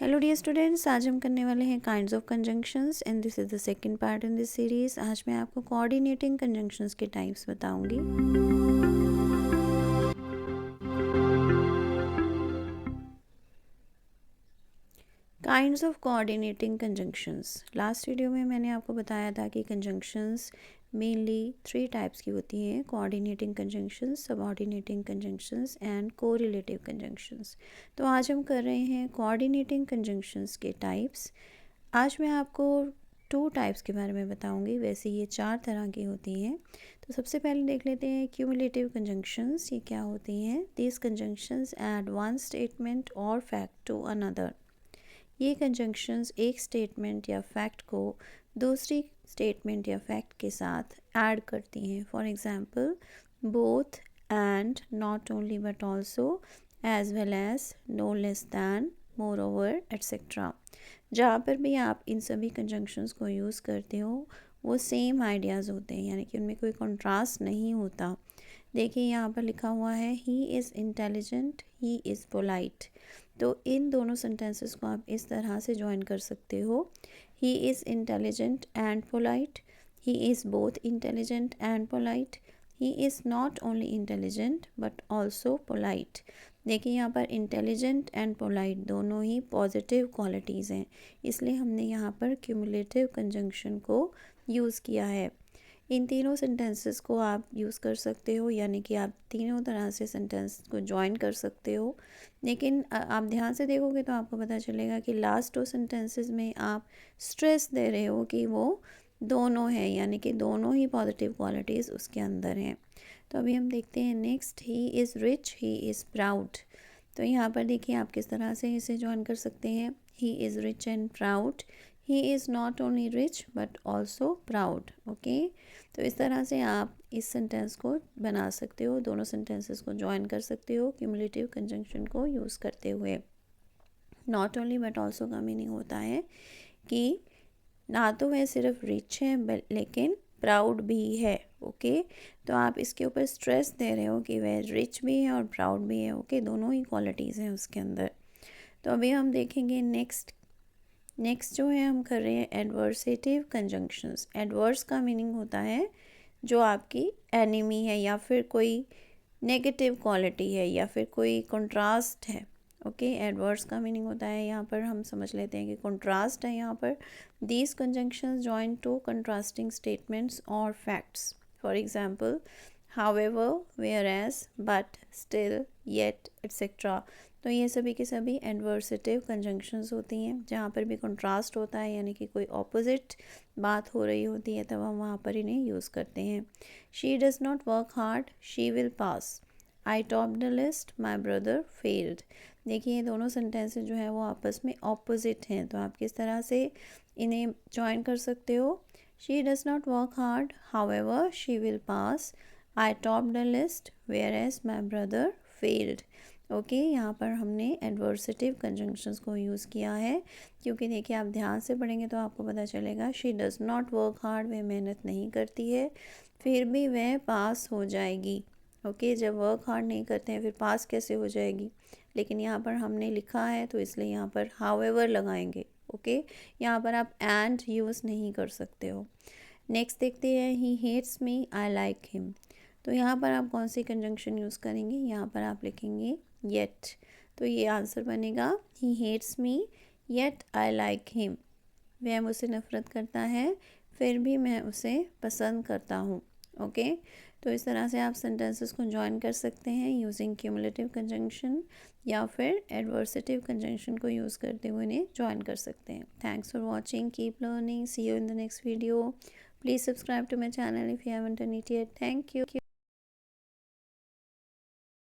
Hello dear students, आज हम करने वाले हैं kinds of conjunctions and this is the second part in this series. आज मैं आपको कोऑर्डिनेटिंग कंजंक्शंस के टाइप्स बताऊंगी। Kinds of coordinating conjunctions. Last video में मैंने आपको बताया था कि कंजंक्शंस मेनली 3 टाइप्स की होती हैं: coordinating conjunctions, subordinating conjunctions and correlative conjunctions. तो आज हम कर रहे हैं कोऑर्डिनेटिंग कंजंक्शंस के टाइप्स। आज मैं आपको 2 टाइप्स के बारे में बताऊंगी। वैसे ये 4 तरह की होती हैं। तो सबसे पहले देख लेते हैं क्यूमुलेटिव कंजंक्शंस। ये क्या होती हैं? These conjunctions add one statement और फैक्ट टू अनदर। ये कंजंक्शंस एक स्टेटमेंट या फैक्ट को दूसरी स्टेटमेंट या फैक्ट के साथ ऐड करती हैं। For example, both, and, not only but also, as well as, no less than, moreover, etcetera. जहाँ पर भी आप इन सभी कंजंक्शंस को यूज़ करते हो वो सेम आइडियाज़ होते हैं, यानी कि उनमें कोई कंट्रास्ट नहीं होता। देखिए यहाँ पर लिखा हुआ है he is intelligent, he is polite. तो इन दोनों सेंटेंसेस को आप इस तरह से ज्वाइन कर सकते हो: he is intelligent and polite, he is both intelligent and polite, he is not only intelligent but also polite. देखिए यहाँ पर इंटेलिजेंट एंड पोलाइट दोनों ही पॉजिटिव क्वालिटीज़ हैं, इसलिए हमने यहाँ पर क्यूमुलेटिव कंजंक्शन को यूज़ किया है। इन तीनों सेंटेंसेस को आप यूज़ कर सकते हो, यानी कि आप तीनों तरह से सेंटेंस को ज्वाइन कर सकते हो। लेकिन आप ध्यान से देखोगे तो आपको पता चलेगा कि लास्ट 2 सेंटेंसेस में आप स्ट्रेस दे रहे हो कि वो दोनों हैं, यानी कि दोनों ही पॉजिटिव क्वालिटीज़ उसके अंदर हैं। तो अभी हम देखते हैं next, he is rich, he is proud. तो यहाँ पर देखिए आप किस तरह से इसे ज्वाइन कर सकते हैं: he is rich and proud, he is not only rich but also proud. Okay, तो इस तरह से आप इस सेंटेंस को बना सकते हो, दोनों सेंटेंसेस को ज्वाइन कर सकते हो क्यूमुलेटिव कंजंक्शन को यूज़ करते हुए। नॉट ओनली बट ऑल्सो का मीनिंग होता है कि ना तो वह सिर्फ रिच है लेकिन प्राउड भी है। ओके, तो आप इसके ऊपर स्ट्रेस दे रहे हो कि वह रिच भी है और प्राउड भी है। ओके, दोनों ही क्वालिटीज़ हैं उसके अंदर। तो अभी हम देखेंगे नेक्स्ट जो है हम कर रहे हैं एडवर्सेटिव कंजंक्शंस। एडवर्स का मीनिंग होता है जो आपकी एनिमी है या फिर कोई नेगेटिव क्वालिटी है या फिर कोई कंट्रास्ट है। ओके, एडवर्स का मीनिंग होता है, यहाँ पर हम समझ लेते हैं कि कंट्रास्ट है। यहाँ पर these conjunctions join to contrasting statements और facts. For example, however, whereas, but, still, yet, etcetera. तो ये सभी के सभी एडवर्सेटिव कंजंक्शंस होती हैं जहाँ पर भी कंट्रास्ट होता है, यानी कि कोई ऑपोजिट बात हो रही होती है, तब हम वहाँ पर इन्हें यूज़ करते हैं। She does not work hard, she will pass. I top the list, my brother failed. देखिए ये दोनों सेंटेंसेस जो है वो आपस में ऑपोजिट हैं, तो आप किस तरह से इन्हें ज्वाइन कर सकते हो: she does not work hard, however she will pass, I top the list, whereas my brother failed. Okay, यहाँ पर हमने एडवर्सेटिव कंजंक्शंस को यूज़ किया है, क्योंकि देखिए आप ध्यान से पढ़ेंगे तो आपको पता चलेगा she does not work hard, वह मेहनत नहीं करती है, फिर भी वह पास हो जाएगी। ओके, जब वर्क हार्ड नहीं करते हैं फिर पास कैसे हो जाएगी? लेकिन यहाँ पर हमने लिखा है तो इसलिए यहाँ पर हाउएवर लगाएंगे। ओके, यहाँ पर आप एंड यूज़ नहीं कर सकते हो। नेक्स्ट देखते हैं, he hates me, I like him. तो यहाँ पर आप कौन सी कंजंक्शन यूज़ करेंगे? यहाँ पर आप लिखेंगे येट। तो ये आंसर बनेगा he hates me yet I like him. वह मुझसे नफ़रत करता है फिर भी मैं उसे पसंद करता हूँ। ओके, तो इस तरह से आप सेंटेंसेस को ज्वाइन कर सकते हैं यूजिंग क्यूमुलेटिव कंजंक्शन, या फिर एडवर्सेटिव कंजंक्शन को यूज़ करते हुए इन्हें ज्वाइन कर सकते हैं। Thanks for watching, keep learning, see you in the next video. Please subscribe to my channel if you haven't done it yet. Thank you.